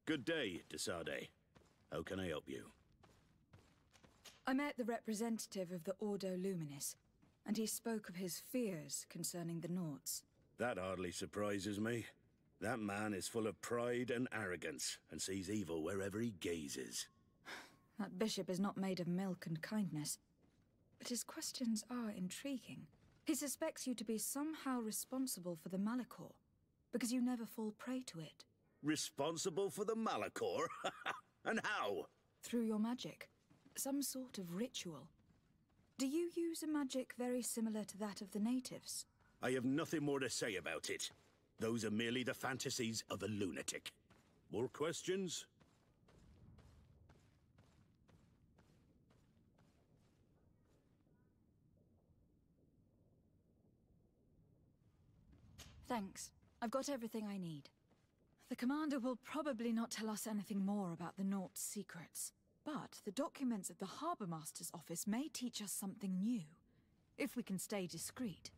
Good day, Desade. How can I help you? I met the representative of the Ordo Luminis, and he spoke of his fears concerning the Nauts. That hardly surprises me. That man is full of pride and arrogance, and sees evil wherever he gazes. That bishop is not made of milk and kindness, but his questions are intriguing. He suspects you to be somehow responsible for the Malachor, because you never fall prey to it. Responsible for the Malachor? And how? Through your magic. Some sort of ritual. Do you use a magic very similar to that of the natives? I have nothing more to say about it. Those are merely the fantasies of a lunatic. More questions? Thanks. I've got everything I need. The commander will probably not tell us anything more about the Naught's secrets. But the documents at the Harbour Master's office may teach us something new, if we can stay discreet.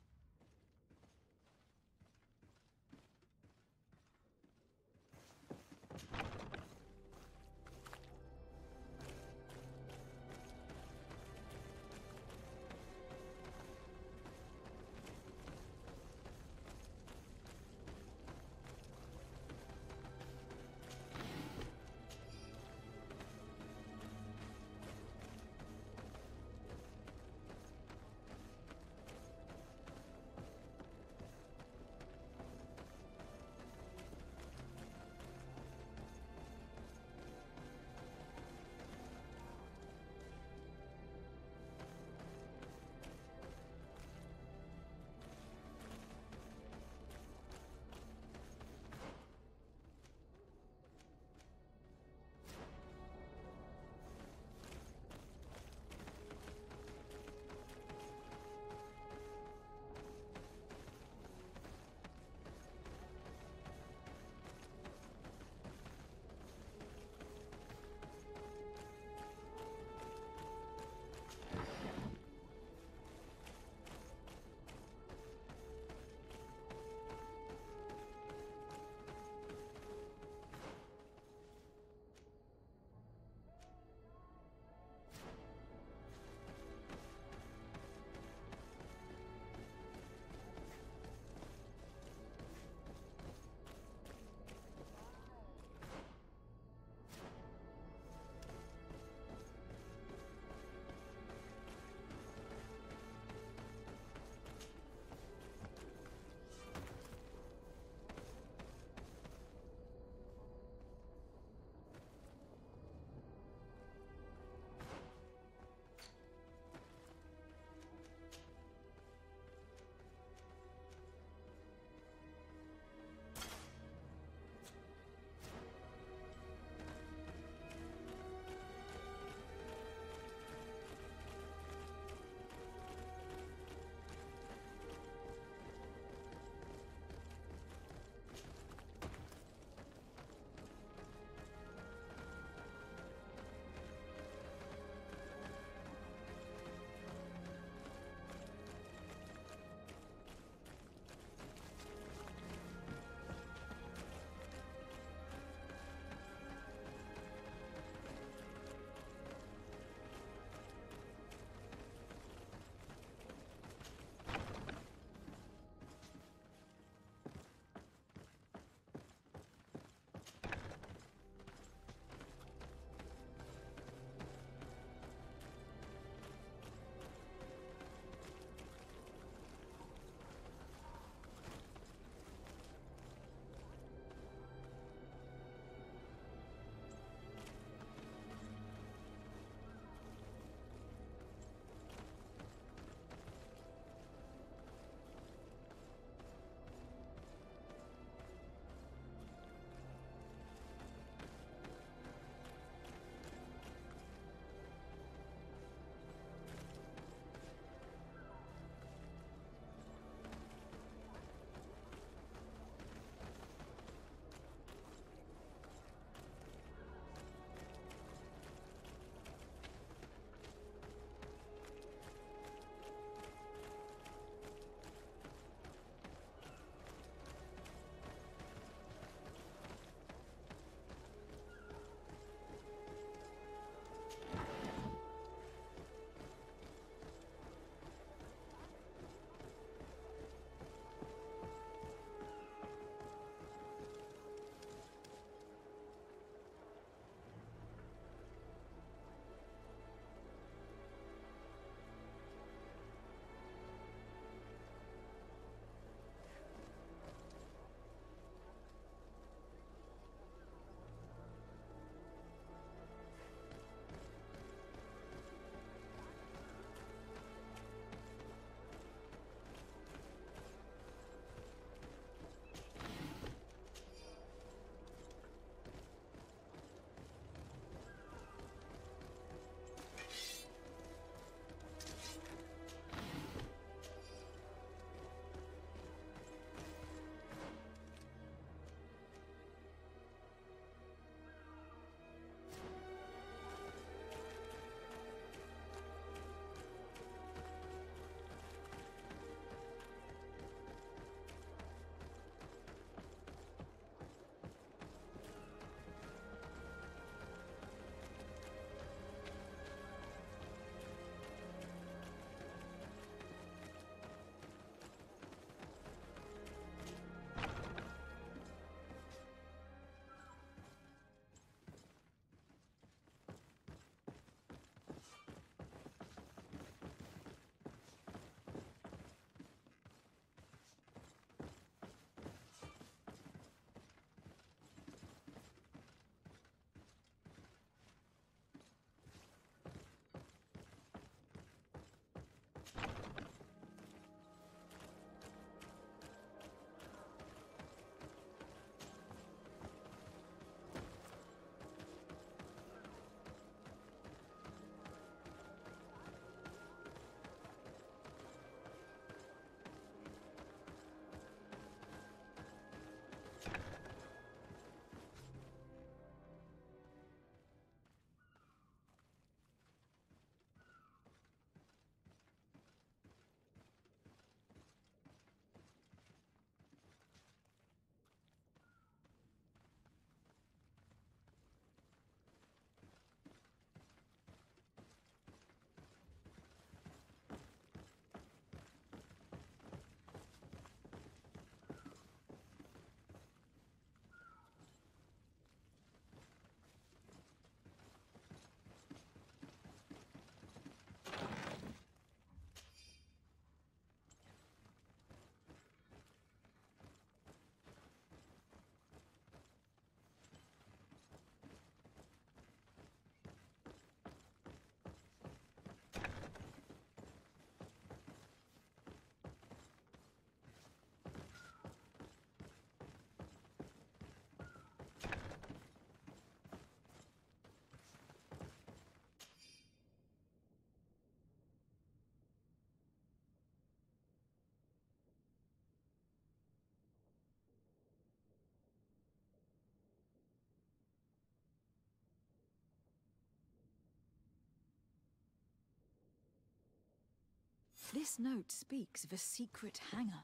This note speaks of a secret hangar.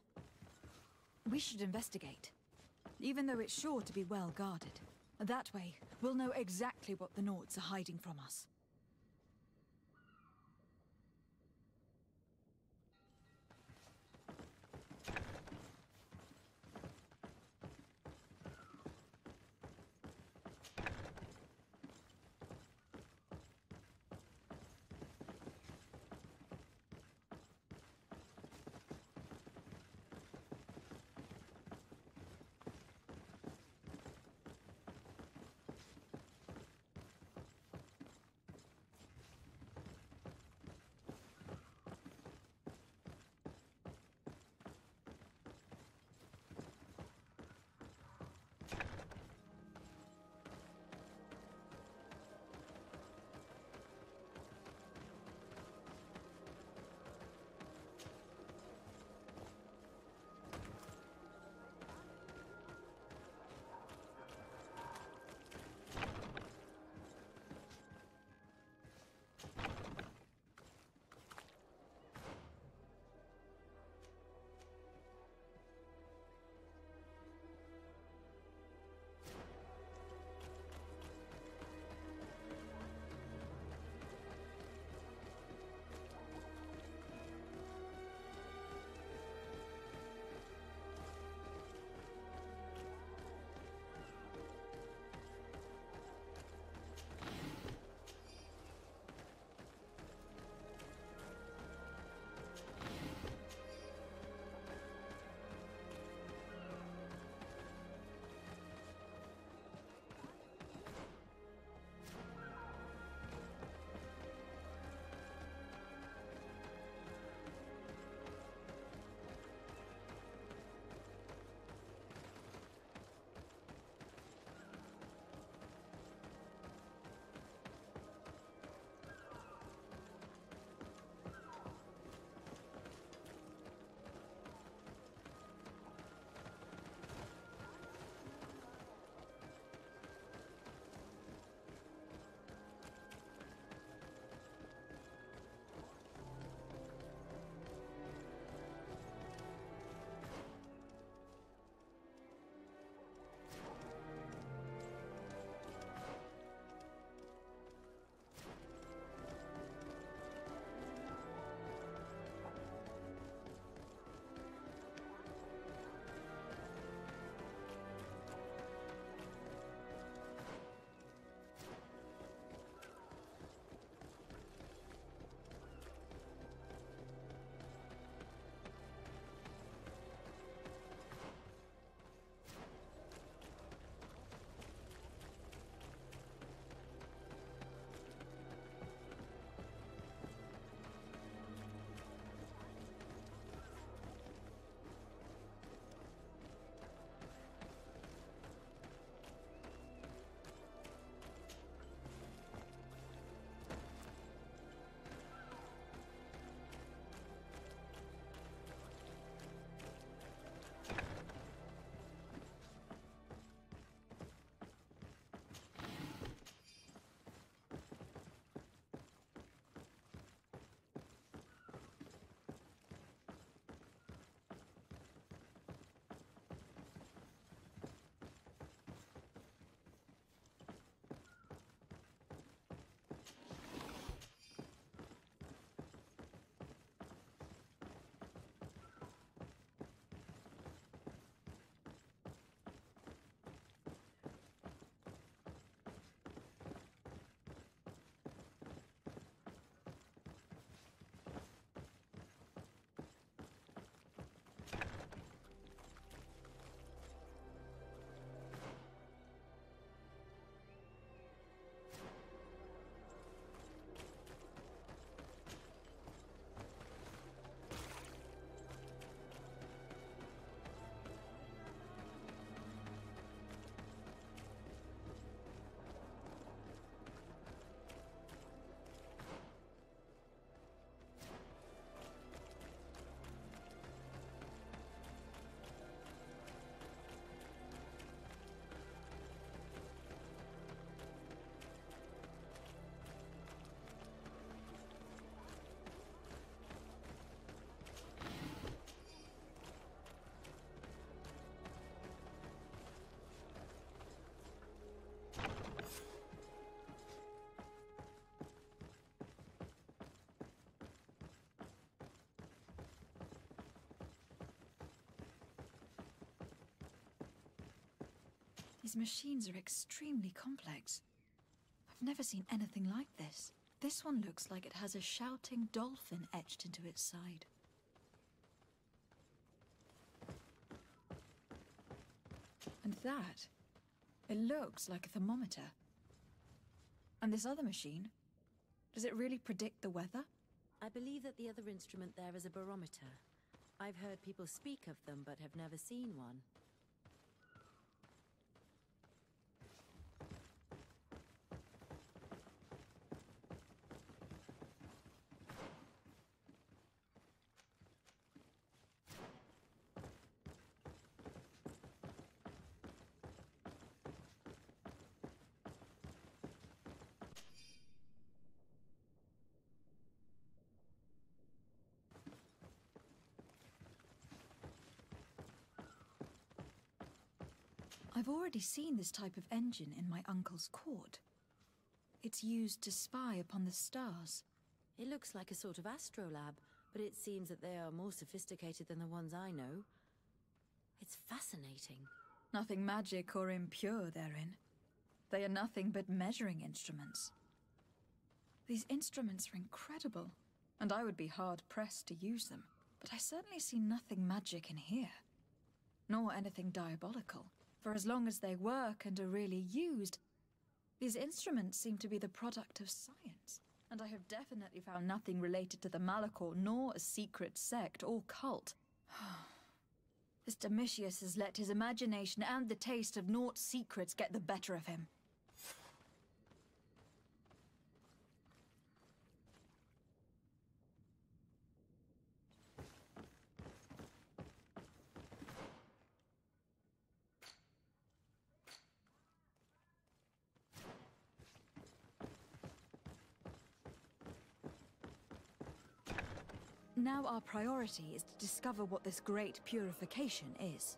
We should investigate, even though it's sure to be well guarded. That way, we'll know exactly what the Nauts are hiding from us. These machines are extremely complex. I've never seen anything like this. This one looks like it has a shouting dolphin etched into its side. And that, it looks like a thermometer. And this other machine, does it really predict the weather? I believe that the other instrument there is a barometer. I've heard people speak of them, but have never seen one. I've already seen this type of engine in my uncle's court. It's used to spy upon the stars. It looks like a sort of astrolabe, but it seems that they are more sophisticated than the ones I know. It's fascinating. Nothing magic or impure therein. They are nothing but measuring instruments. These instruments are incredible, and I would be hard-pressed to use them. But I certainly see nothing magic in here, nor anything diabolical. For as long as they work and are really used, these instruments seem to be the product of science. And I have definitely found nothing related to the Malachor, nor a secret sect or cult. This Domitius has let his imagination and the taste of Naught's secrets get the better of him. Now our priority is to discover what this great purification is.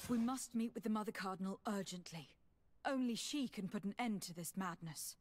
We must meet with the Mother Cardinal urgently. Only she can put an end to this madness.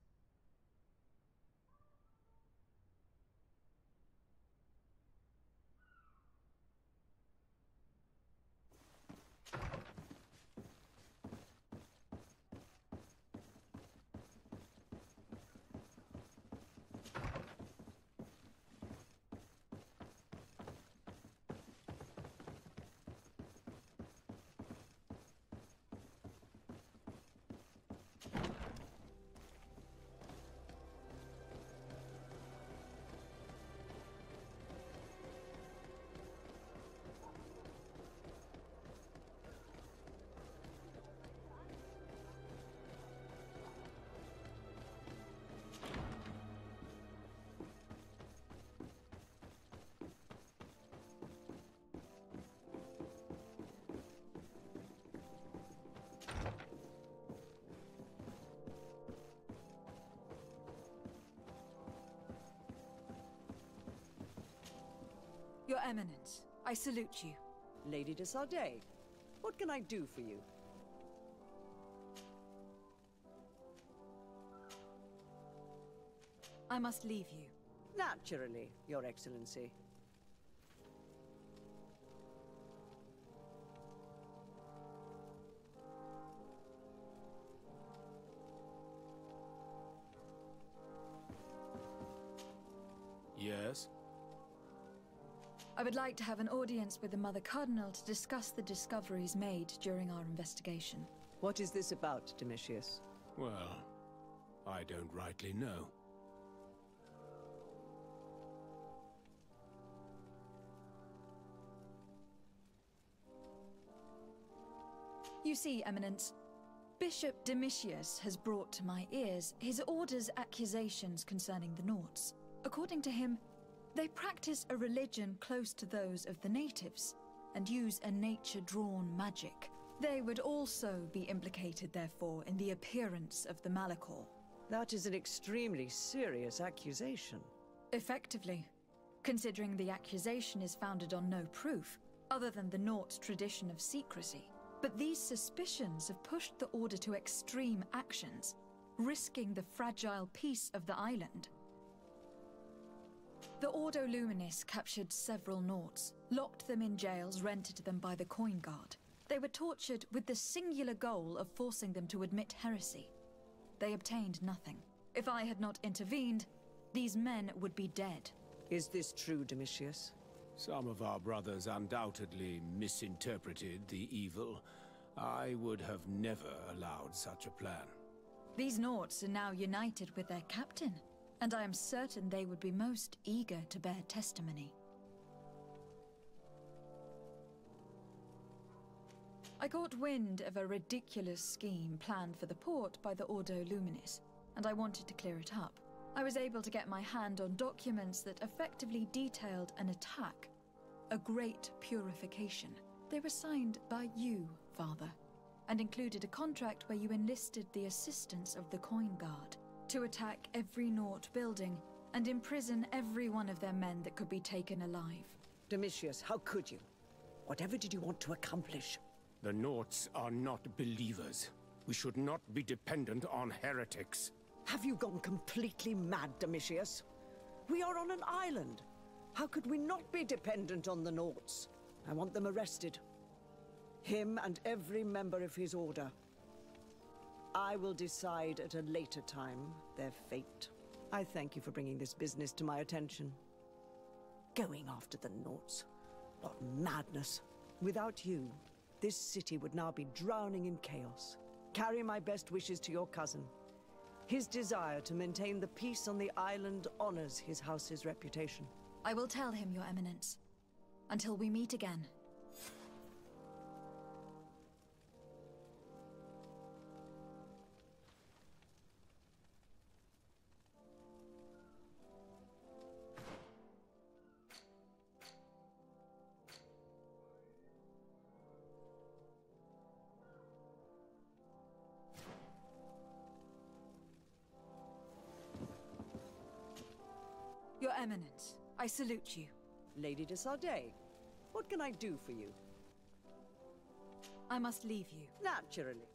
Your Eminence, I salute you. Lady de Sardet, what can I do for you? I must leave you. Naturally, Your Excellency. Yes? I would like to have an audience with the Mother Cardinal to discuss the discoveries made during our investigation. What is this about, Domitius? Well, I don't rightly know. You see, Eminence, Bishop Domitius has brought to my ears his order's accusations concerning the Nauts. According to him, they practice a religion close to those of the natives, and use a nature-drawn magic. They would also be implicated, therefore, in the appearance of the Malachor. That is an extremely serious accusation. Effectively, considering the accusation is founded on no proof, other than the Nauts' tradition of secrecy. But these suspicions have pushed the Order to extreme actions, risking the fragile peace of the island. The Ordo Luminis captured several Nauts, locked them in jails rented to them by the Coin Guard. They were tortured with the singular goal of forcing them to admit heresy. They obtained nothing. If I had not intervened, these men would be dead. Is this true, Domitius? Some of our brothers undoubtedly misinterpreted the evil. I would have never allowed such a plan. These Nauts are now united with their captain, and I am certain they would be most eager to bear testimony. I caught wind of a ridiculous scheme planned for the port by the Ordo Luminis, and I wanted to clear it up. I was able to get my hand on documents that effectively detailed an attack, a great purification. They were signed by you, Father, and included a contract where you enlisted the assistance of the Coin Guard to attack every Naut building and imprison every one of their men that could be taken alive. Domitius, how could you? Whatever did you want to accomplish? The Nauts are not believers. We should not be dependent on heretics. Have you gone completely mad, Domitius? We are on an island. How could we not be dependent on the Nauts? I want them arrested. Him and every member of his order. I will decide at a later time their fate. I thank you for bringing this business to my attention. Going after the Nauts. What madness. Without you, this city would now be drowning in chaos. Carry my best wishes to your cousin. His desire to maintain the peace on the island honors his house's reputation. I will tell him, Your Eminence. Until we meet again. Your Eminence, I salute you. Lady de Sardet, what can I do for you? I must leave you. Naturally.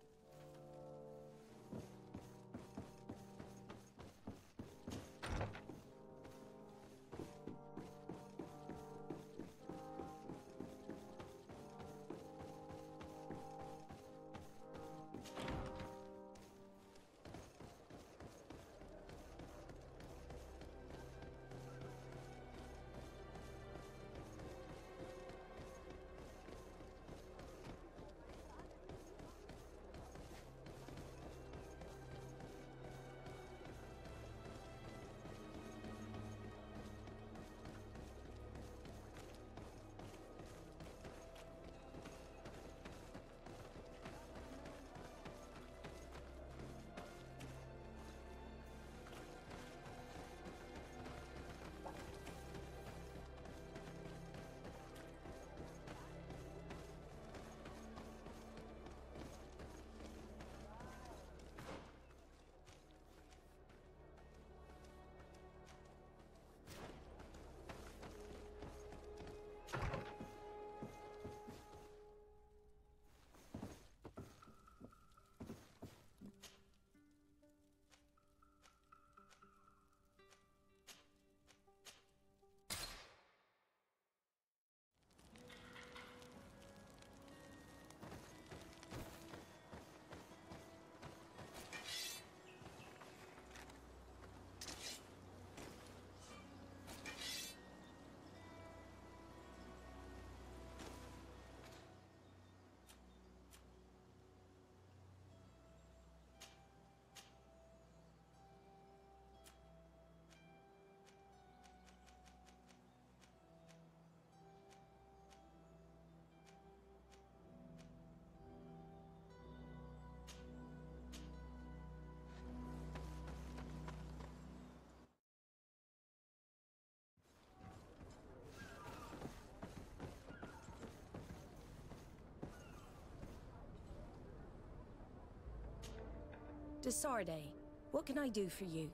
De Sardet, what can I do for you?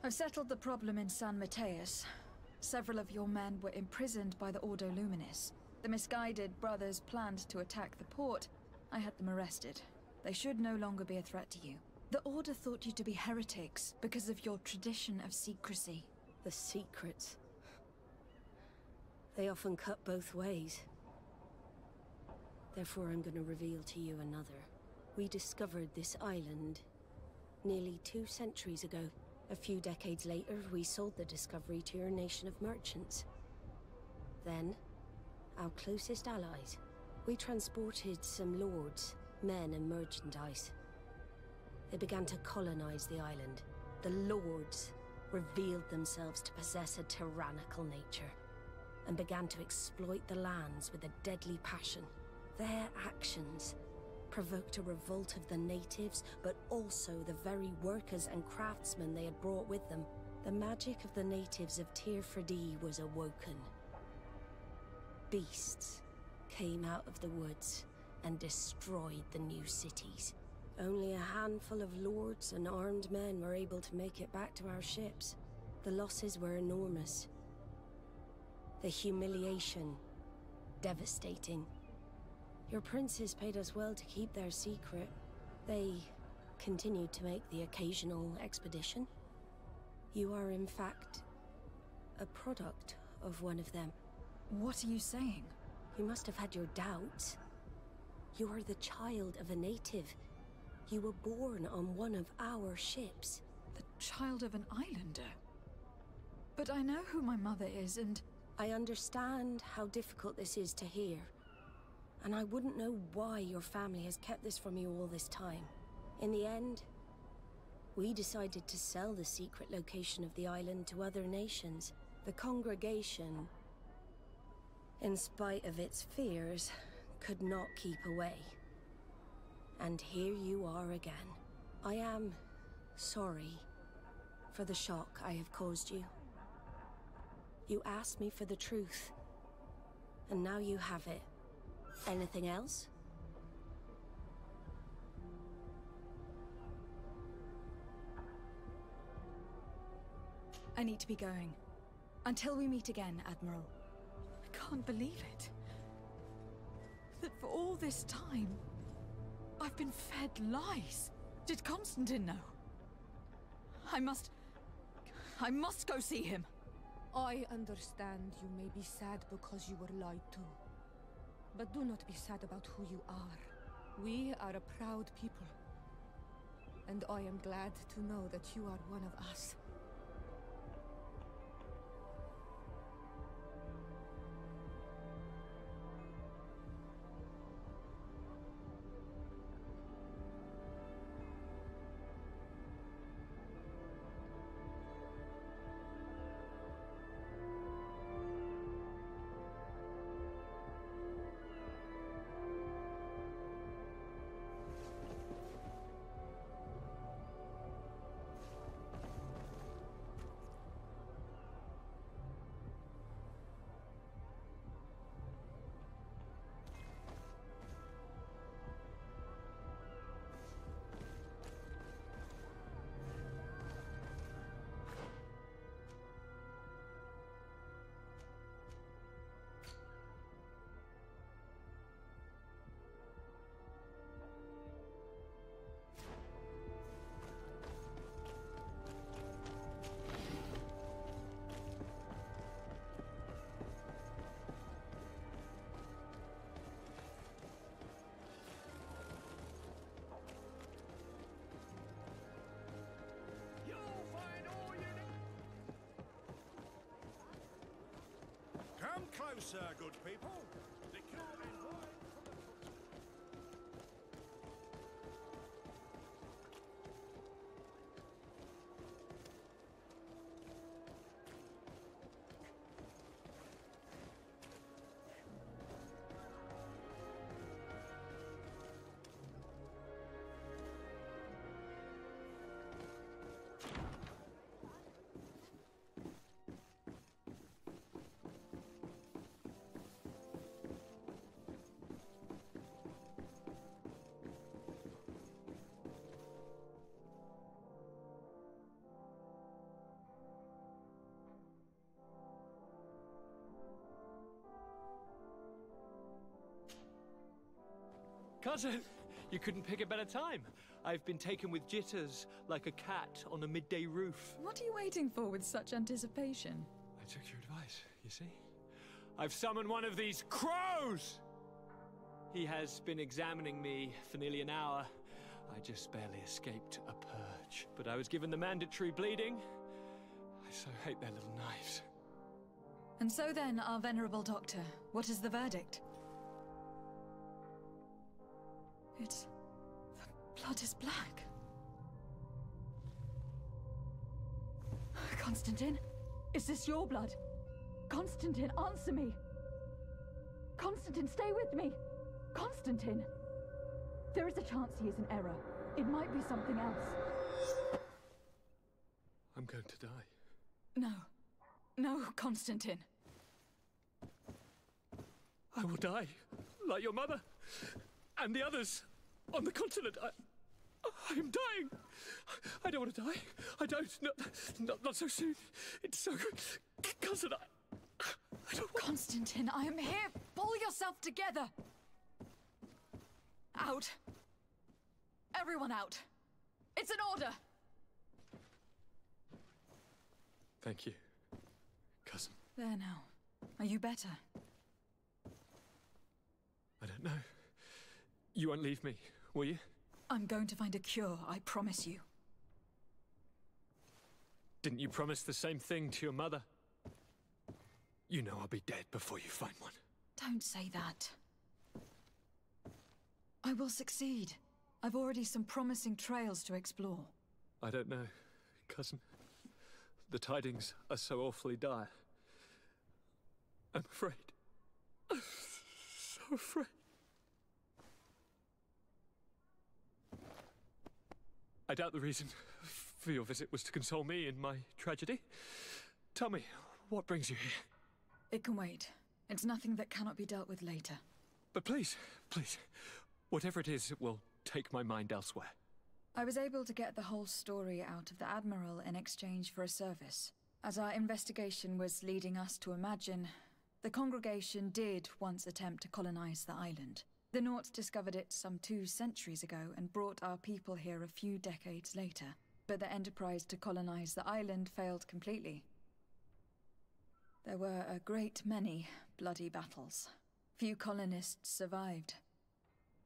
I've settled the problem in San Mateus. Several of your men were imprisoned by the Ordo Luminis. The misguided brothers planned to attack the port. I had them arrested. They should no longer be a threat to you. The Order thought you to be heretics because of your tradition of secrecy. The secrets. They often cut both ways. Therefore, I'm going to reveal to you another. We discovered this island nearly 2 centuries ago. A few decades later, we sold the discovery to your nation of merchants. Then, our closest allies, we transported some lords, men and merchandise. They began to colonize the island. The lords revealed themselves to possess a tyrannical nature and began to exploit the lands with a deadly passion. Their actions provoked a revolt of the natives, but also the very workers and craftsmen they had brought with them. The magic of the natives of Tir-Fredee was awoken. Beasts came out of the woods and destroyed the new cities. Only a handful of lords and armed men were able to make it back to our ships. The losses were enormous. The humiliation, devastating. Your princes paid us well to keep their secret. They continued to make the occasional expedition. You are, in fact, a product of one of them. What are you saying? You must have had your doubts. You are the child of a native. You were born on one of our ships. The child of an islander? But I know who my mother is, and... I understand how difficult this is to hear. And I wouldn't know why your family has kept this from you all this time. In the end, we decided to sell the secret location of the island to other nations. The congregation, in spite of its fears, could not keep away. And here you are again. I am sorry for the shock I have caused you. You asked me for the truth, and now you have it. Anything else? I need to be going. Until we meet again, Admiral. I can't believe it. That for all this time, I've been fed lies. Did Constantine know? I must go see him. I understand you may be sad because you were lied to. But do not be sad about who you are. We are a proud people. And I am glad to know that you are one of us. Come closer, good people. The cure and wine from the Cousin, you couldn't pick a better time. I've been taken with jitters, like a cat on a midday roof. What are you waiting for with such anticipation? I took your advice, you see? I've summoned one of these crows! He has been examining me for nearly an hour. I just barely escaped a purge. But I was given the mandatory bleeding. I so hate their little knives. And so then, our venerable doctor, what is the verdict? The blood is black. Constantine, is this your blood? Constantine, answer me! Constantine, stay with me! Constantine! There is a chance he is in error. It might be something else. I'm going to die. No. No, Constantine. I will die, like your mother, and the others on the continent. I am dying. I don't want to die. I don't. Not so soon. It's so... Cousin, I don't want... Constantine, I am here. Pull yourself together. Out. Everyone out. It's an order! Thank you, cousin. There now. Are you better? I don't know. You won't leave me, will you? I'm going to find a cure, I promise you. Didn't you promise the same thing to your mother? You know I'll be dead before you find one. Don't say that. I will succeed. I've already some promising trails to explore. I don't know, cousin. The tidings are so awfully dire. I'm afraid. I'm so afraid. I doubt the reason for your visit was to console me in my tragedy. Tell me, what brings you here? It can wait. It's nothing that cannot be dealt with later. But please, please, whatever it is, it will take my mind elsewhere. I was able to get the whole story out of the Admiral in exchange for a service. As our investigation was leading us to imagine, the congregation did once attempt to colonize the island. The Nauts discovered it some 2 centuries ago and brought our people here a few decades later. But the enterprise to colonize the island failed completely. There were a great many bloody battles. Few colonists survived.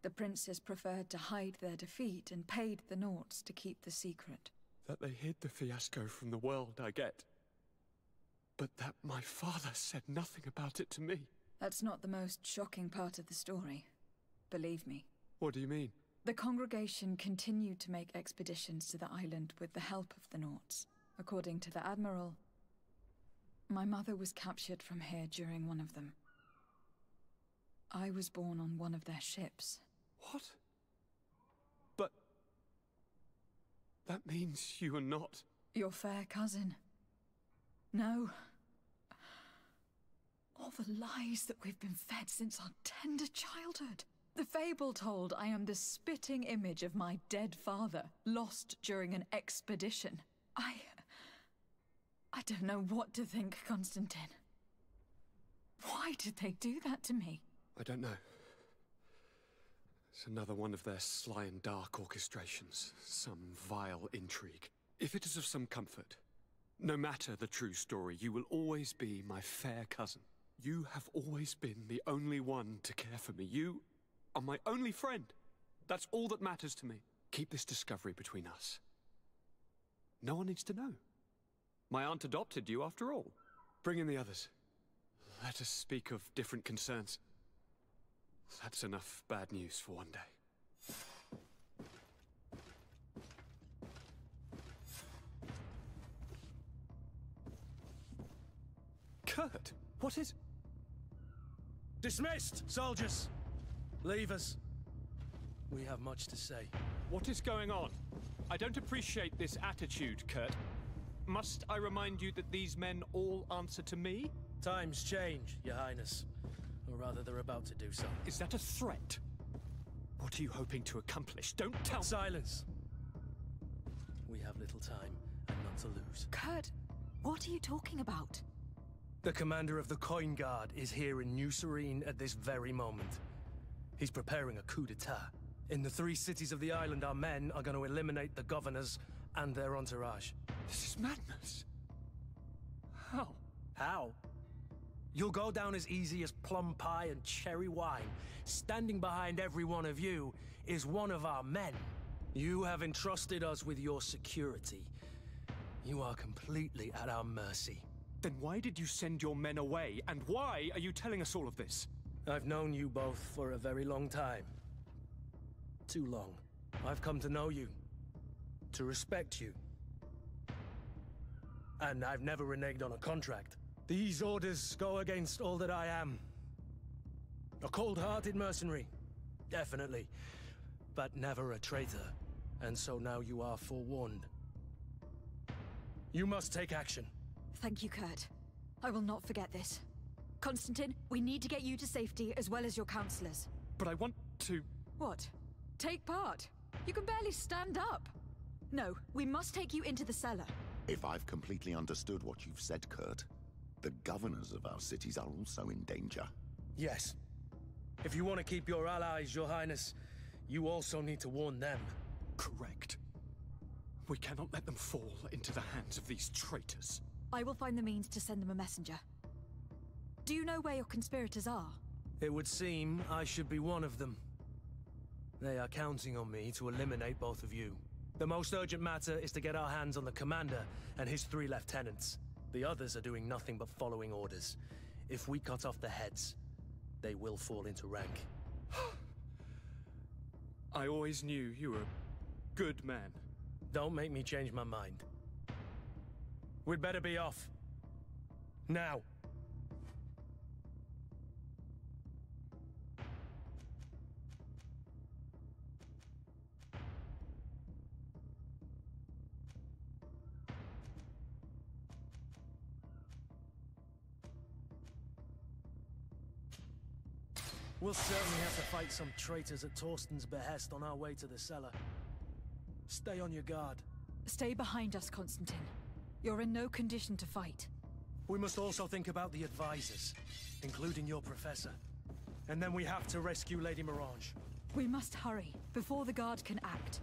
The princes preferred to hide their defeat and paid the Nauts to keep the secret. That they hid the fiasco from the world, I get. But that my father said nothing about it to me. That's not the most shocking part of the story. Believe me. What do you mean? The congregation continued to make expeditions to the island with the help of the Nauts. According to the Admiral, my mother was captured from here during one of them. I was born on one of their ships. What? But... that means you are not... your fair cousin. No. All the lies that we've been fed since our tender childhood. The fable told I am the spitting image of my dead father, lost during an expedition. I don't know what to think, Constantine. Why did they do that to me? I don't know. It's another one of their sly and dark orchestrations. Some vile intrigue. If it is of some comfort, no matter the true story, you will always be my fair cousin. You have always been the only one to care for me. You are my only friend. That's all that matters to me. Keep this discovery between us. No one needs to know. My aunt adopted you after all. Bring in the others. Let us speak of different concerns. That's enough bad news for one day. Kurt, what is... Dismissed, soldiers! Leave us. We have much to say. What is going on? I don't appreciate this attitude, Kurt. Must I remind you that these men all answer to me? Times change, Your Highness. Or rather, they're about to do so. Is that a threat? What are you hoping to accomplish? Don't tell me. Silence! We have little time, and none to lose. Kurt, what are you talking about? The commander of the Coin Guard is here in New Serene at this very moment. He's preparing a coup d'etat. In the 3 cities of the island, our men are going to eliminate the governors and their entourage. This is madness. How? How? You'll go down as easy as plum pie and cherry wine. Standing behind every one of you is one of our men. You have entrusted us with your security. You are completely at our mercy. Then why did you send your men away? And why are you telling us all of this? I've known you both for a very long time. Too long. I've come to know you. To respect you. And I've never reneged on a contract. These orders go against all that I am. A cold-hearted mercenary. Definitely. But never a traitor. And so now you are forewarned. You must take action. Thank you, Kurt. I will not forget this. Constantine, we need to get you to safety as well as your counselors. But I want to... What? Take part? You can barely stand up. No, we must take you into the cellar. If I've completely understood what you've said, Kurt, the governors of our cities are also in danger. Yes. If you want to keep your allies, Your Highness, you also need to warn them. Correct. We cannot let them fall into the hands of these traitors. I will find the means to send them a messenger. Do you know where your conspirators are? It would seem I should be one of them. They are counting on me to eliminate both of you. The most urgent matter is to get our hands on the commander and his 3 lieutenants. The others are doing nothing but following orders. If we cut off their heads, they will fall into rank. I always knew you were a good man. Don't make me change my mind. We'd better be off. Now. We'll certainly have to fight some traitors at Torsten's behest on our way to the cellar. Stay on your guard. Stay behind us, Constantine. You're in no condition to fight. We must also think about the advisors, including your professor. And then we have to rescue Lady Mirange. We must hurry, before the guard can act.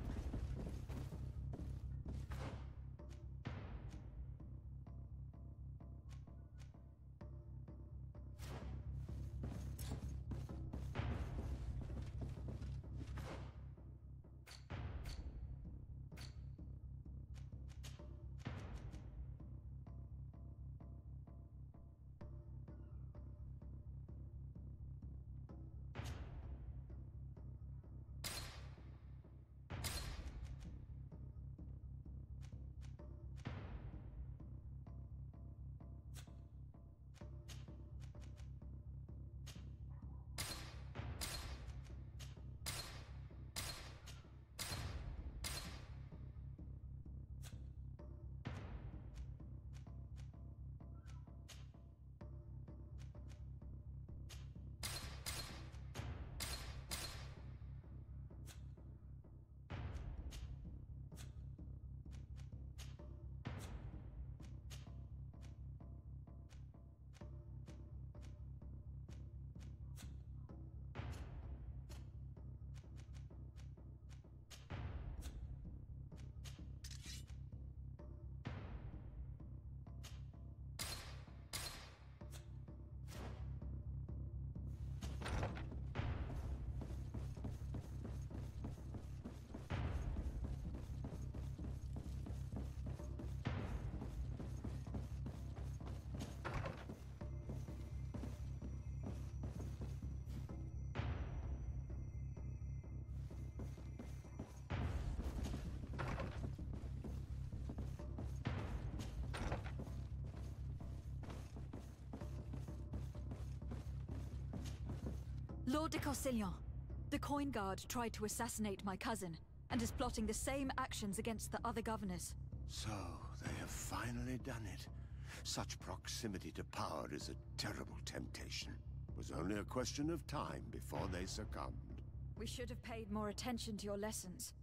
Lord de Castellon, the Coin Guard tried to assassinate my cousin, and is plotting the same actions against the other governors. So, they have finally done it. Such proximity to power is a terrible temptation. It was only a question of time before they succumbed. We should have paid more attention to your lessons.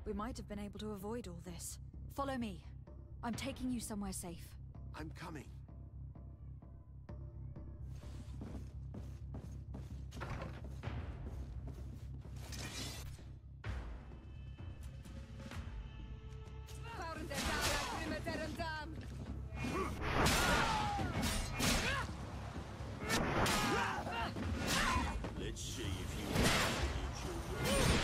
We might have been able to avoid all this. Follow me. I'm taking you somewhere safe. I'm coming. Let's see if you can use your word.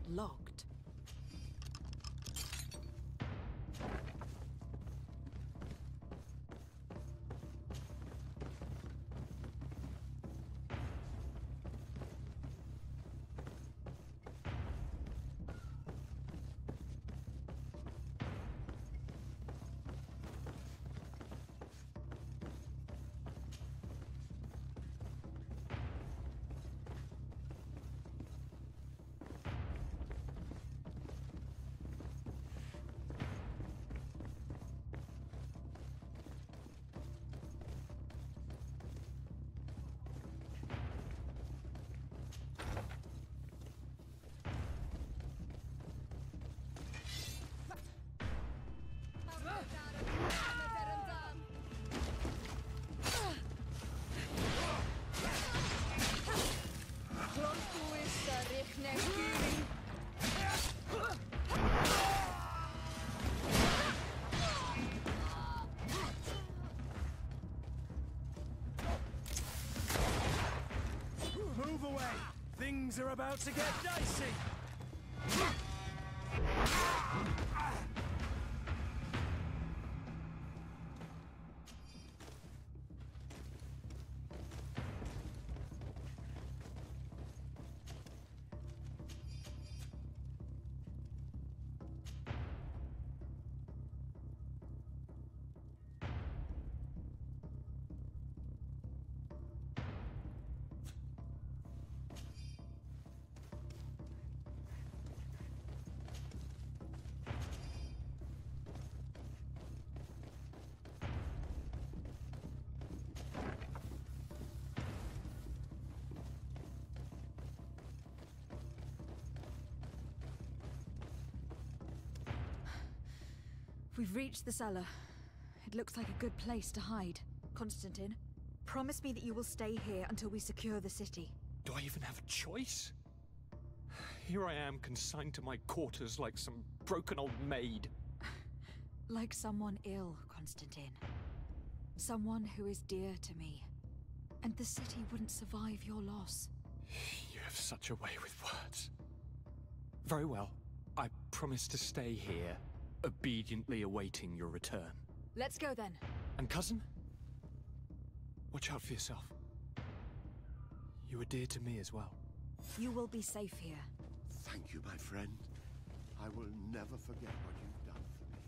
Locked. Move away! Things are about to get dicey! We've reached the cellar. It looks like a good place to hide. Constantine, promise me that you will stay here until we secure the city. Do I even have a choice? Here I am, consigned to my quarters like some broken old maid. Like someone ill, Constantine. Someone who is dear to me. And the city wouldn't survive your loss. You have such a way with words. Very well. I promise to stay here, obediently awaiting your return. Let's go then. And cousin? Watch out for yourself. You are dear to me as well. You will be safe here. Thank you, my friend. I will never forget what you've done for me.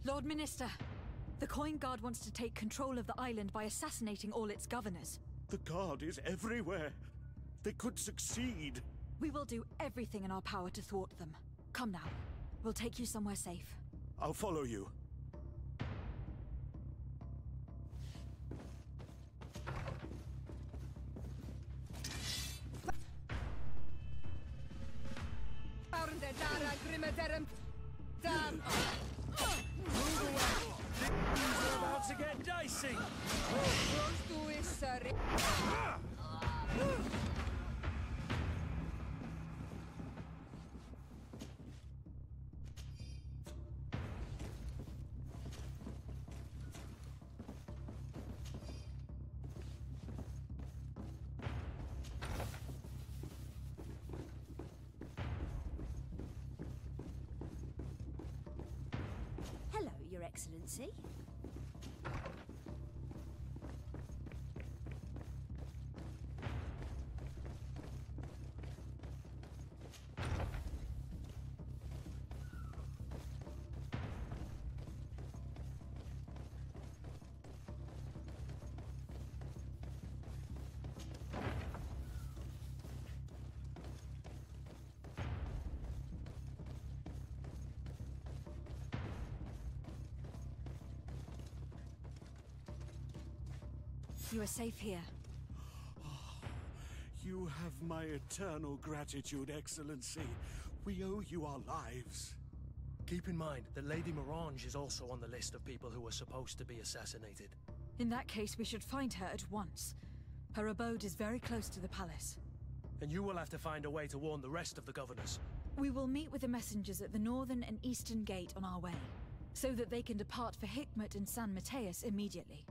Lord Minister, the Coin Guard wants to take control of the island by assassinating all its governors. The guard is everywhere. They could succeed. We will do everything in our power to thwart them. Come now. We'll take you somewhere safe. I'll follow you. Things are about to get dicey! Hello, Your Excellency. You are safe here. You have my eternal gratitude, Excellency. We owe you our lives. Keep in mind that Lady Morange is also on the list of people who were supposed to be assassinated. In that case, we should find her at once. Her abode is very close to the palace. And you will have to find a way to warn the rest of the governors. We will meet with the messengers at the northern and eastern gate on our way, so that they can depart for Hikmet and San Mateus immediately.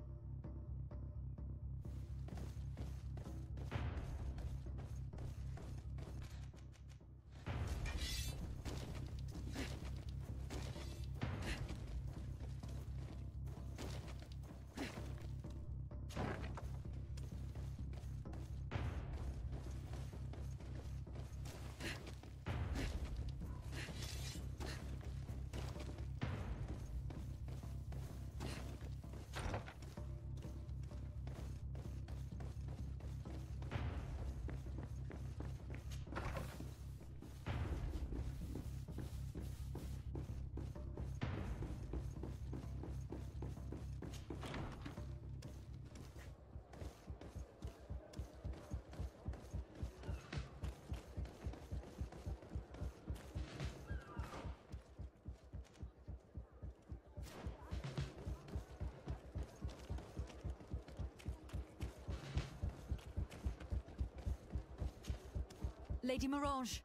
Lady Morange,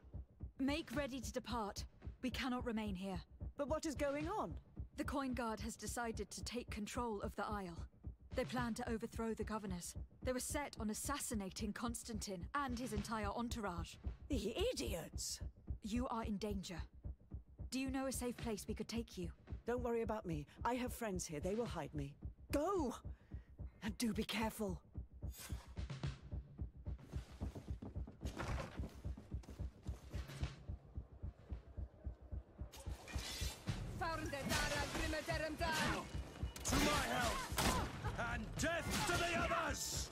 make ready to depart. We cannot remain here. But what is going on? The Coin Guard has decided to take control of the Isle. They plan to overthrow the governors. They were set on assassinating Constantine and his entire entourage. The idiots! You are in danger. Do you know a safe place we could take you? Don't worry about me. I have friends here. They will hide me. Go! And do be careful. To my help! And death to the others!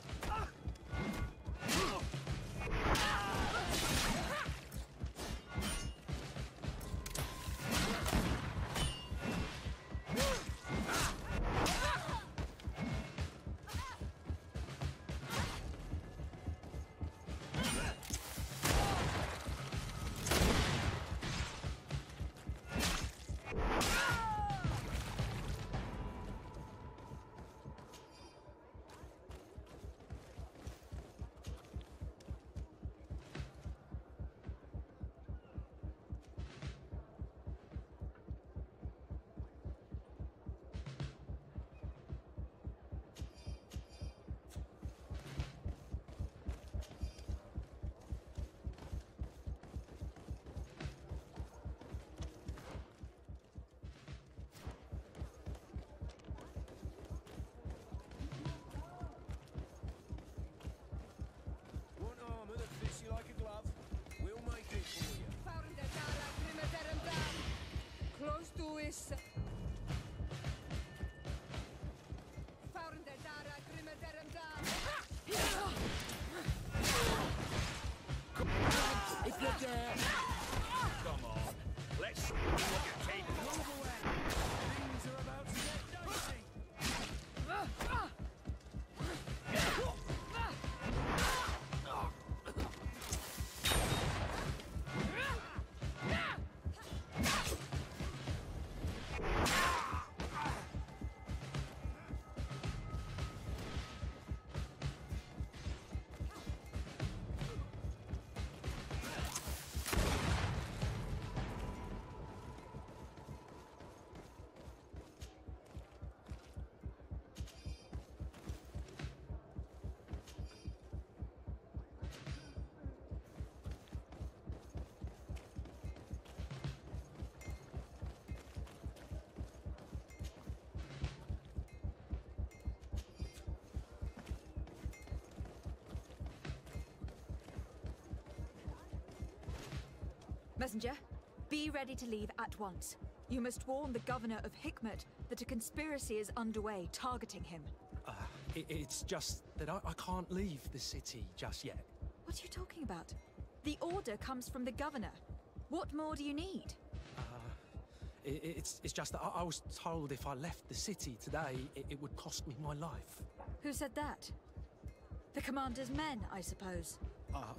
If you're dead. Come on, let's look at tape. Move away. Things are about to get dicey. Messenger, be ready to leave at once. You must warn the governor of Hikmet that a conspiracy is underway targeting him. It's just that I can't leave the city just yet. What are you talking about? The order comes from the governor. What more do you need? It's just that I was told if I left the city today, it would cost me my life. Who said that? The commander's men, I suppose.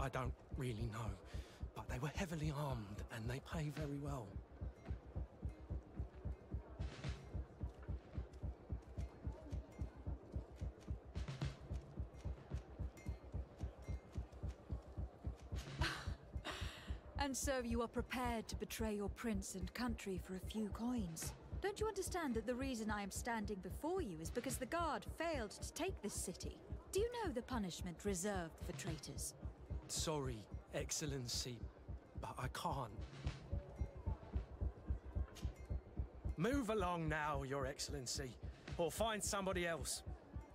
I don't really know, but they were heavily armed and they pay very well. And so you are prepared to betray your prince and country for a few coins. Don't you understand that the reason I am standing before you is because the Guard failed to take this city? Do you know the punishment reserved for traitors? Sorry, Excellency, but I can't. Move along now, Your Excellency, or find somebody else.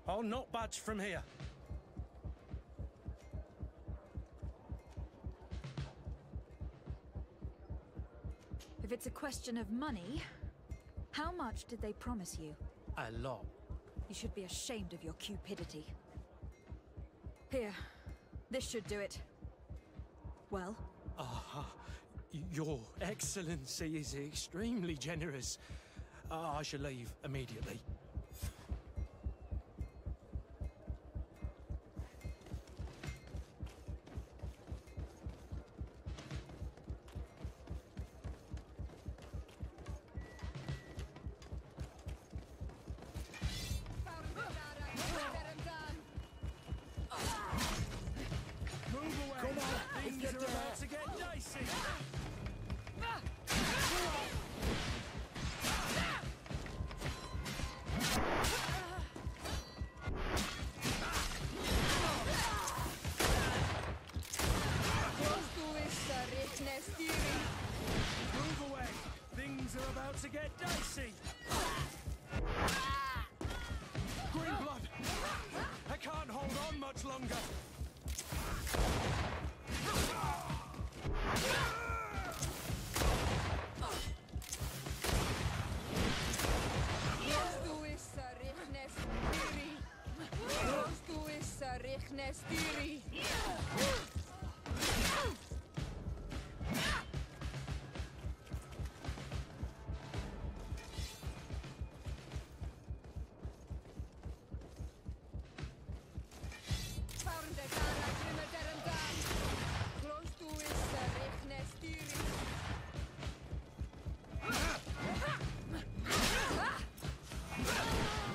I'll not budge from here. If it's a question of money, how much did they promise you? A lot. You should be ashamed of your cupidity. Here, this should do it. Well? Your Excellency is extremely generous. I shall leave immediately. Move away! Things are about to get dicey! Green blood! I can't hold on much longer!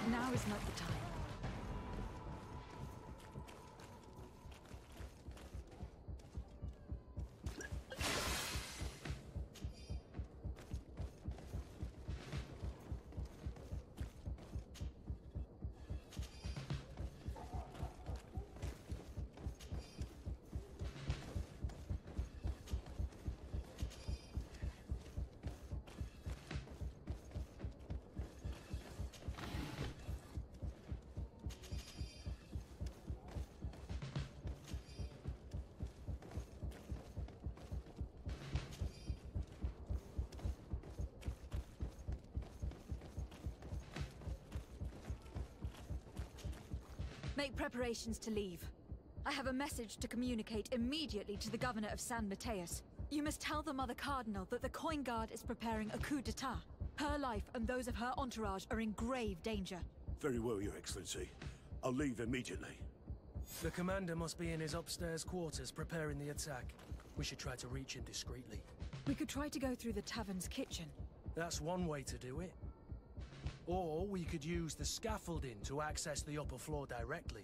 Now is not the time. Make preparations to leave. I have a message to communicate immediately to the governor of San Mateus. You must tell the Mother Cardinal that the Coin Guard is preparing a coup d'etat. Her life and those of her entourage are in grave danger. Very well, Your Excellency. I'll leave immediately. The commander must be in his upstairs quarters preparing the attack. We should try to reach him discreetly. We could try to go through the tavern's kitchen. That's one way to do it. Or we could use the scaffolding to access the upper floor directly.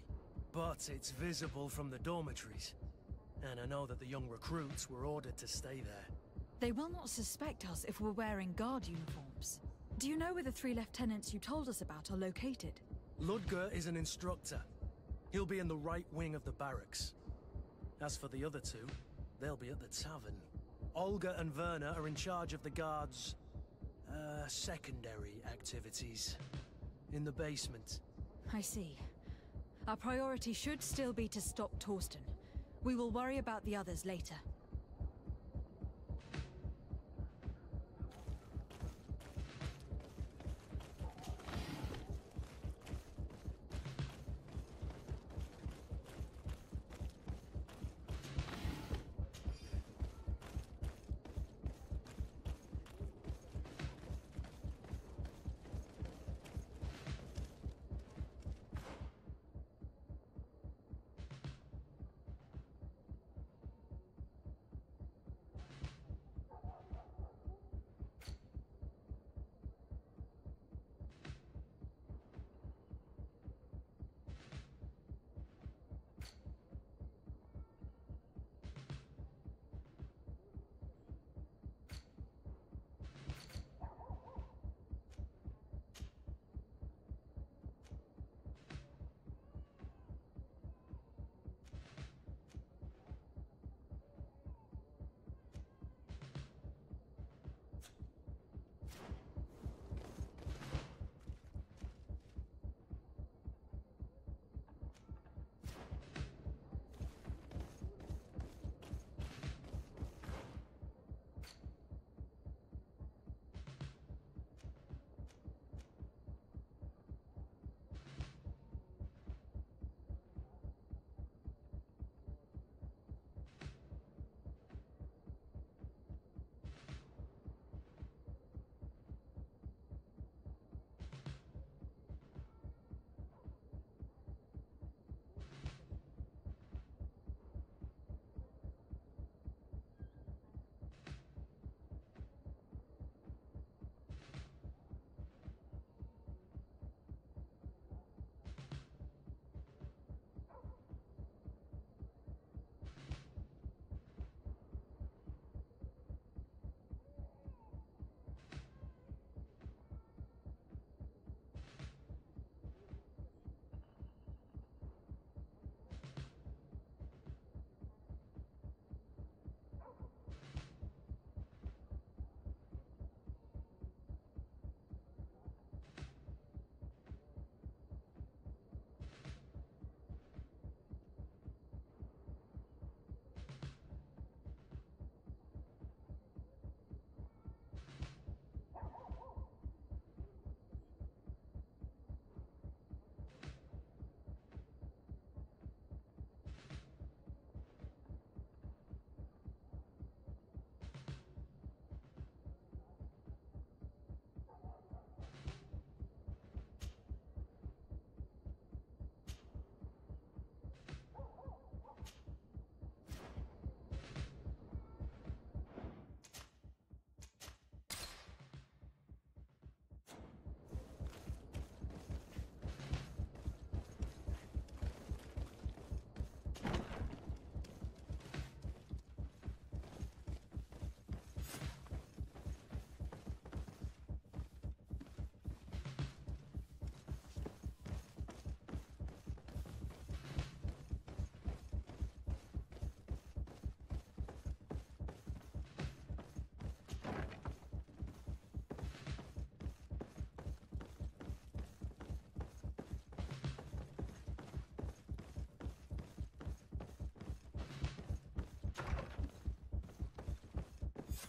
But it's visible from the dormitories. And I know that the young recruits were ordered to stay there. They will not suspect us if we're wearing guard uniforms. Do you know where the 3 lieutenants you told us about are located? Ludger is an instructor. He'll be in the right wing of the barracks. As for the other 2, they'll be at the tavern. Olga and Werner are in charge of the guards' secondary activities. In the basement. I see. Our priority should still be to stop Torsten. We will worry about the others later.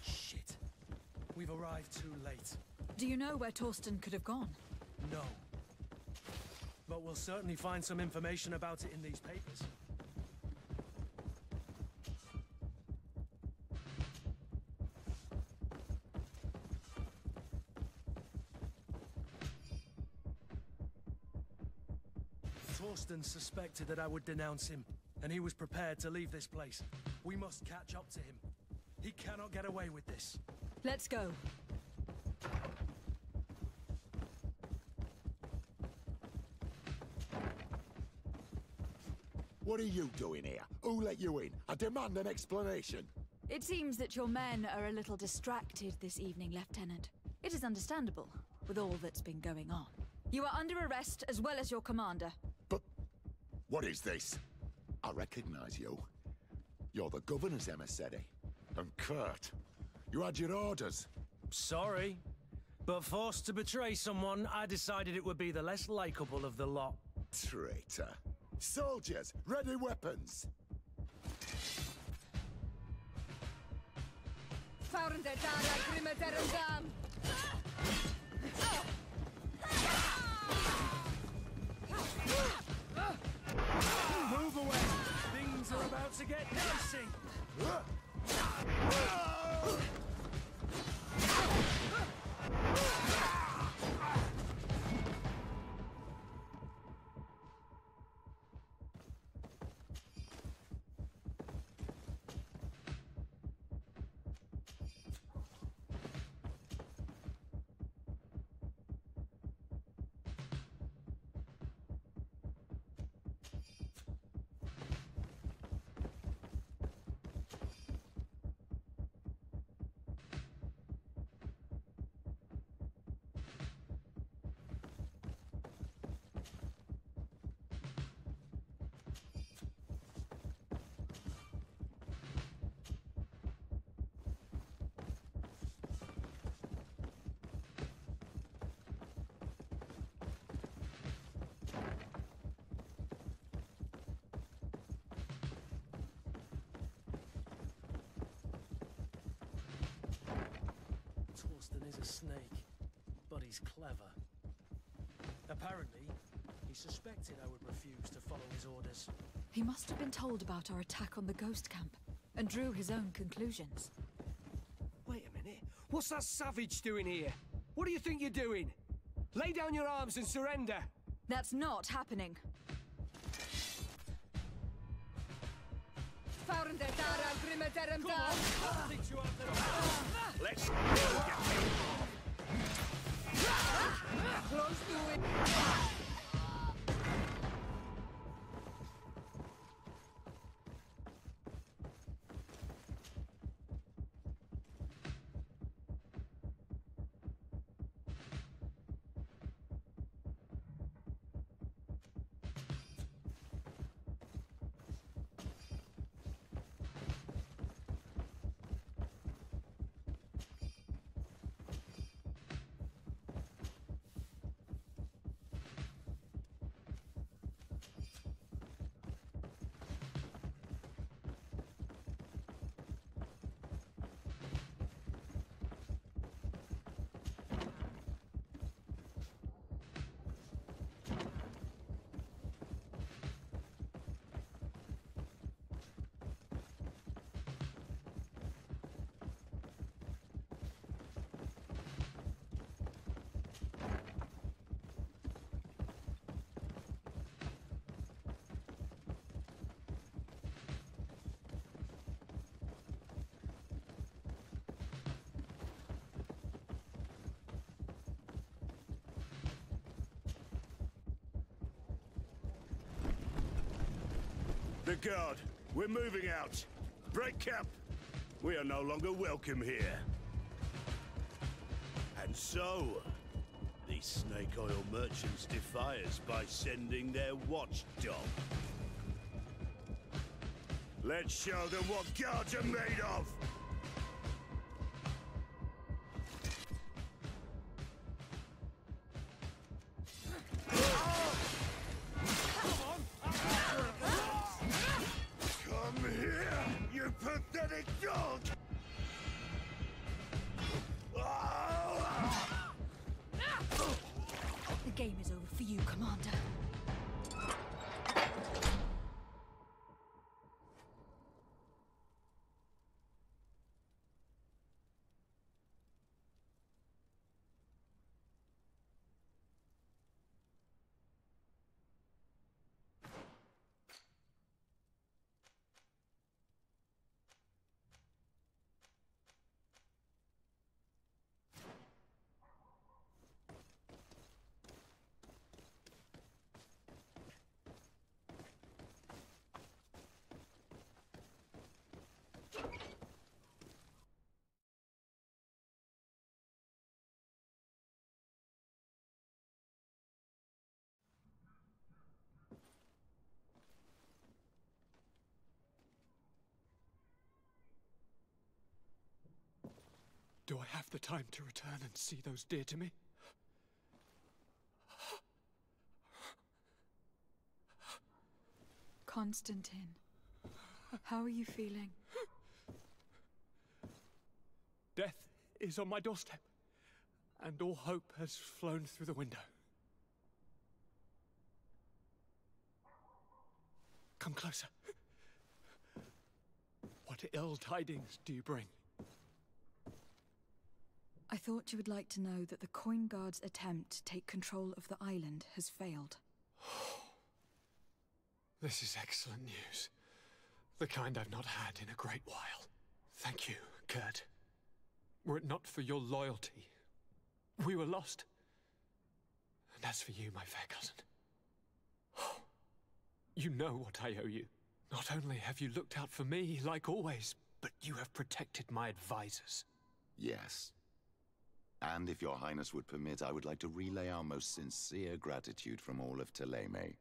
Shit. We've arrived too late. Do you know where Torsten could have gone? No. But we'll certainly find some information about it in these papers. Torsten suspected that I would denounce him, and he was prepared to leave this place. We must catch up to him. He cannot get away with this. Let's go. What are you doing here? Who let you in? I demand an explanation. It seems that your men are a little distracted this evening, Lieutenant. It is understandable, with all that's been going on. You are under arrest, as well as your commander. But what is this? I recognize you. You're the governor's emissary. And Kurt, you had your orders. Sorry, but forced to betray someone, I decided it would be the less likable of the lot. Traitor. Soldiers, ready weapons. Move away! Things are about to get dicey! Torsten is a snake, but he's clever. Apparently, he suspected I would refuse to follow his orders. He must have been told about our attack on the ghost camp, and drew his own conclusions. Wait a minute. What's that savage doing here? What do you think you're doing? Lay down your arms and surrender! That's not happening. Let's go! Close to it! The guard, we're moving out. Break camp. We are no longer welcome here. And so, these snake oil merchants defy us by sending their watchdog. Let's show them what guards are made of! Do I have the time to return and see those dear to me? Constantine, how are you feeling? Death is on my doorstep, and all hope has flown through the window. Come closer. What ill tidings do you bring? I thought you would like to know that the Coin Guard's attempt to take control of the island has failed. This is excellent news. The kind I've not had in a great while. Thank you, Kurt. Were it not for your loyalty, we were lost. And as for you, my fair cousin, you know what I owe you. Not only have you looked out for me, like always, but you have protected my advisors. Yes. And if your highness would permit, I would like to relay our most sincere gratitude from all of Thélème.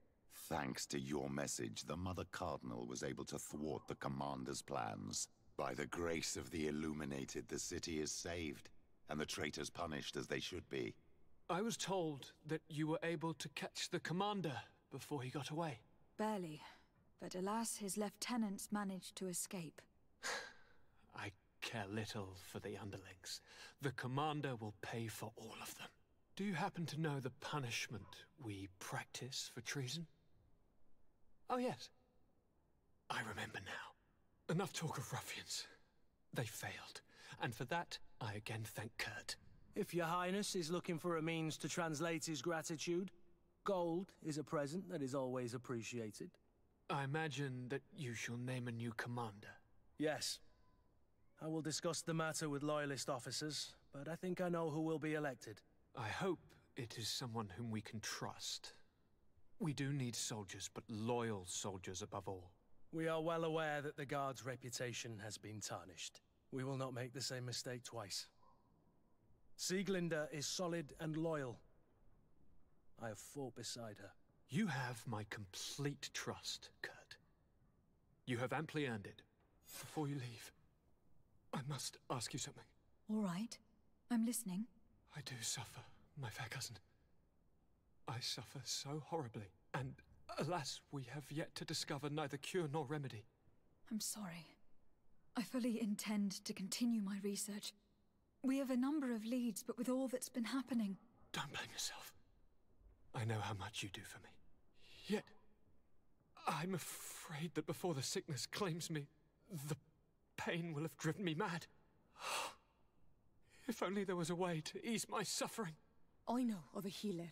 Thanks to your message, the Mother Cardinal was able to thwart the Commander's plans. By the grace of the Illuminated, the city is saved, and the traitors punished as they should be. I was told that you were able to catch the Commander before he got away. Barely. But alas, his lieutenants managed to escape. I care little for the underlings. The Commander will pay for all of them. Do you happen to know the punishment we practice for treason? Oh yes. I remember now. Enough talk of ruffians. They failed, and for that, I again thank Kurt. If your highness is looking for a means to translate his gratitude, gold is a present that is always appreciated. I imagine that you shall name a new commander. Yes. I will discuss the matter with loyalist officers, but I think I know who will be elected. I hope it is someone whom we can trust. We do need soldiers, but loyal soldiers above all. We are well aware that the Guard's reputation has been tarnished. We will not make the same mistake twice. Sieglinde is solid and loyal. I have fought beside her. You have my complete trust, Kurt. You have amply earned it. Before you leave, I must ask you something. All right. I'm listening. I do suffer, my fair cousin. I suffer so horribly, and alas, we have yet to discover neither cure nor remedy. I'm sorry. I fully intend to continue my research. We have a number of leads, but with all that's been happening... Don't blame yourself. I know how much you do for me. Yet, I'm afraid that before the sickness claims me, the pain will have driven me mad. If only there was a way to ease my suffering. I know of a healer,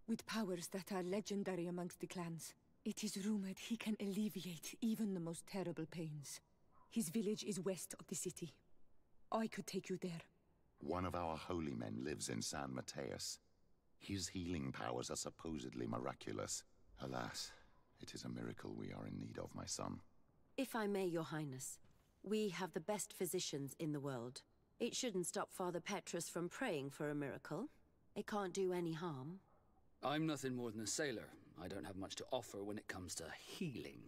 with powers that are legendary amongst the clans. It is rumored he can alleviate even the most terrible pains. His village is west of the city. I could take you there. One of our holy men lives in San Mateus. His healing powers are supposedly miraculous. Alas, it is a miracle we are in need of, my son. If I may, Your Highness, we have the best physicians in the world. It shouldn't stop Father Petrus from praying for a miracle. It can't do any harm. I'm nothing more than a sailor. I don't have much to offer when it comes to healing.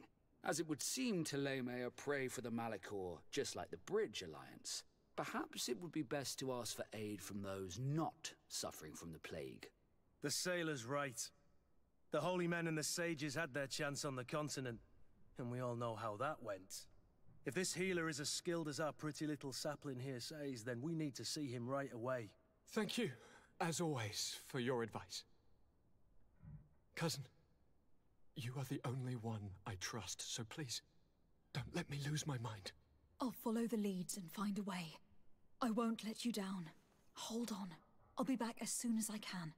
As it would seem, Thélème are prey for the Malachor, just like the Bridge Alliance. Perhaps it would be best to ask for aid from those not suffering from the plague. The sailor's right. The holy men and the sages had their chance on the continent, and we all know how that went. If this healer is as skilled as our pretty little sapling here says, then we need to see him right away. Thank you, as always, for your advice. Cousin, you are the only one I trust, so please, don't let me lose my mind. I'll follow the leads and find a way. I won't let you down. Hold on. I'll be back as soon as I can.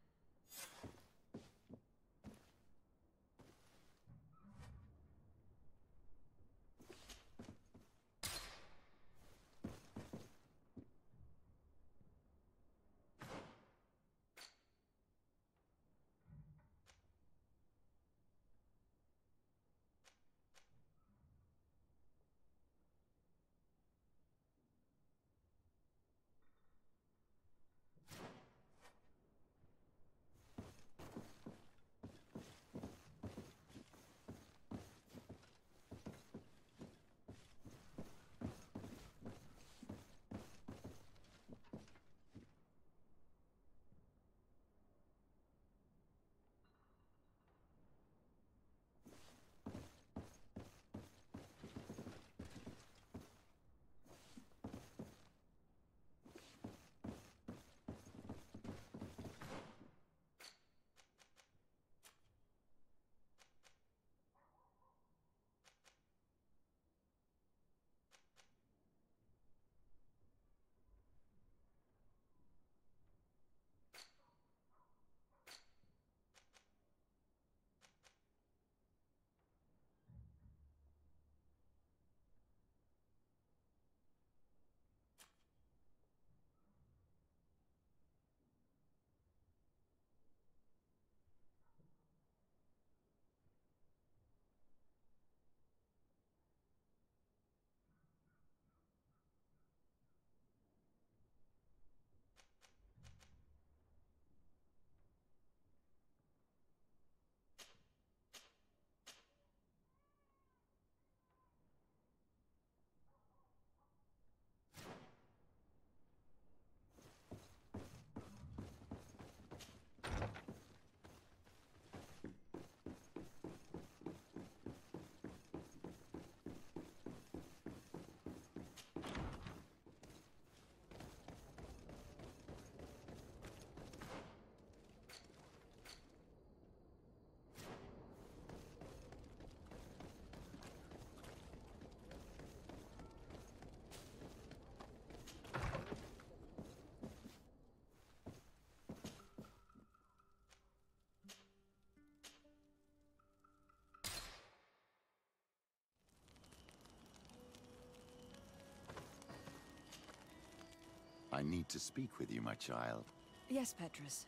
I need to speak with you, my child. Yes, Petrus.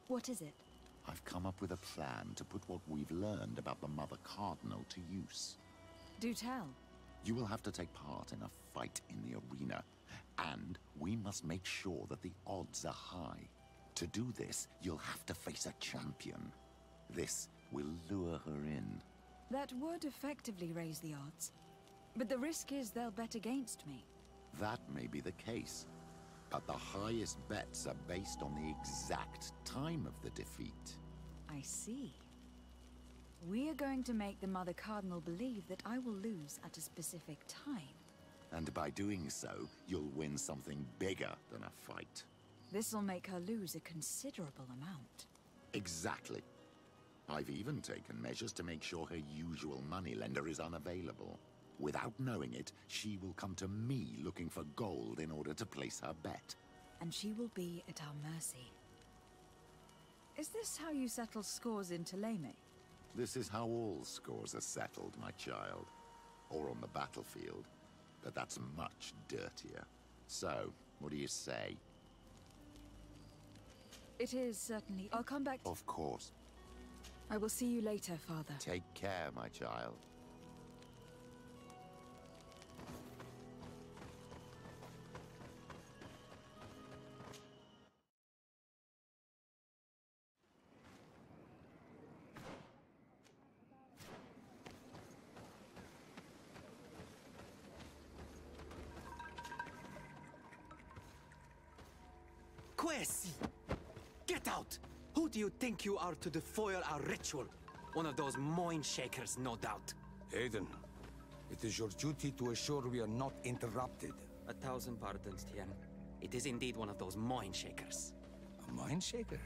What is it? I've come up with a plan to put what we've learned about the Mother Cardinal to use. Do tell. You will have to take part in a fight in the arena, and we must make sure that the odds are high. To do this, you'll have to face a champion. This will lure her in. That would effectively raise the odds. But the risk is they'll bet against me. That may be the case, but the highest bets are based on the exact time of the defeat. I see. We are going to make the Mother Cardinal believe that I will lose at a specific time. And by doing so, you'll win something bigger than a fight. This'll make her lose a considerable amount. Exactly. I've even taken measures to make sure her usual moneylender is unavailable. Without knowing it, she will come to me looking for gold in order to place her bet. And she will be at our mercy. Is this how you settle scores in Thélème? This is how all scores are settled, my child. Or on the battlefield. But that's much dirtier. So, what do you say? It is certainly. I'll come back. Of course. I will see you later, Father. Take care, my child. Quesi! Get out! Who do you think you are to defoil our ritual? One of those mind shakers, no doubt. Aiden, it is your duty to assure we are not interrupted. 1,000 pardons, Tien. It is indeed one of those mind shakers. A mind shaker?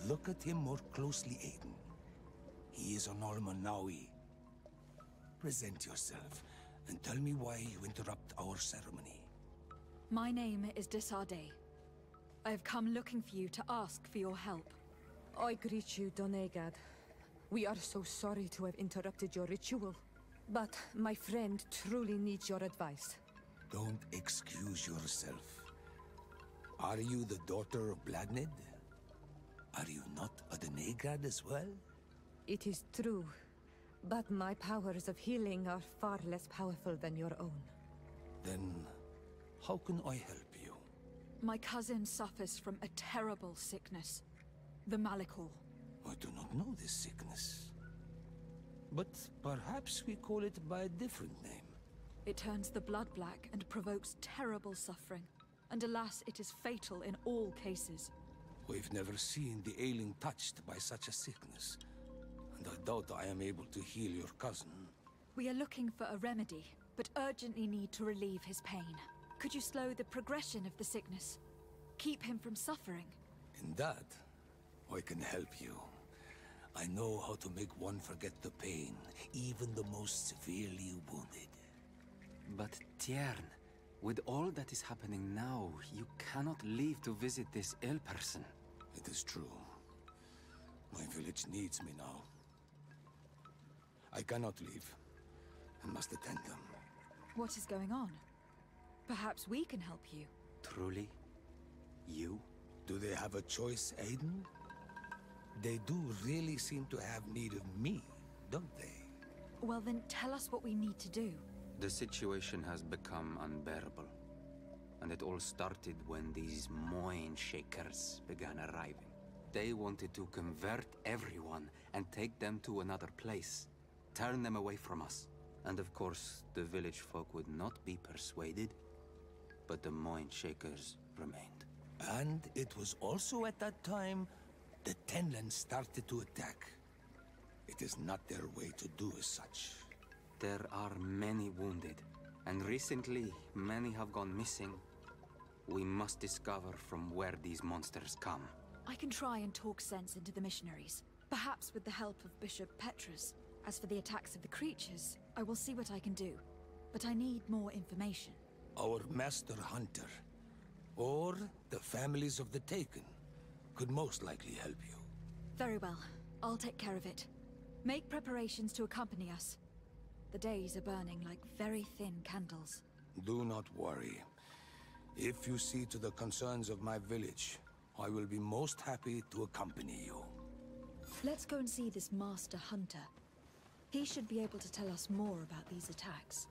Look at him more closely, Aiden. He is an Almanawi. Present yourself, and tell me why you interrupt our ceremony. My name is Desarde. I have come looking for you to ask for your help. I greet you, Donegad. We are so sorry to have interrupted your ritual. But my friend truly needs your advice. Don't excuse yourself. Are you the daughter of Bladnid? Are you not a Donegad as well? It is true. But my powers of healing are far less powerful than your own. Then, how can I help you? My cousin suffers from a terrible sickness. The Malicor. I do not know this sickness. But perhaps we call it by a different name. It turns the blood black and provokes terrible suffering. And alas, it is fatal in all cases. We've never seen the ailing touched by such a sickness. And I doubt I am able to heal your cousin. We are looking for a remedy, but urgently need to relieve his pain. Could you slow the progression of the sickness? Keep him from suffering? In that, I can help you. I know how to make one forget the pain, even the most severely wounded. But Tiern, with all that is happening now, you cannot leave to visit this ill person. It is true. My village needs me now. I cannot leave. I must attend them. What is going on? Perhaps we can help you. Truly? You? Do they have a choice, Aiden? They do really seem to have need of me, don't they? Well then, tell us what we need to do. The situation has become unbearable. And it all started when these Moin Shakers began arriving. They wanted to convert everyone and take them to another place. Turn them away from us. And of course, the village folk would not be persuaded. But the Moin Shakers remained. And it was also at that time the Tenland started to attack. It is not their way to do as such. There are many wounded, and recently many have gone missing. We must discover from where these monsters come. I can try and talk sense into the missionaries, perhaps with the help of Bishop Petrus. As for the attacks of the creatures, I will see what I can do. But I need more information. Our master hunter, or the families of the Taken, could most likely help you. Very well. I'll take care of it. Make preparations to accompany us. The days are burning like very thin candles. Do not worry. If you see to the concerns of my village, I will be most happy to accompany you. Let's go and see this Master Hunter. He should be able to tell us more about these attacks.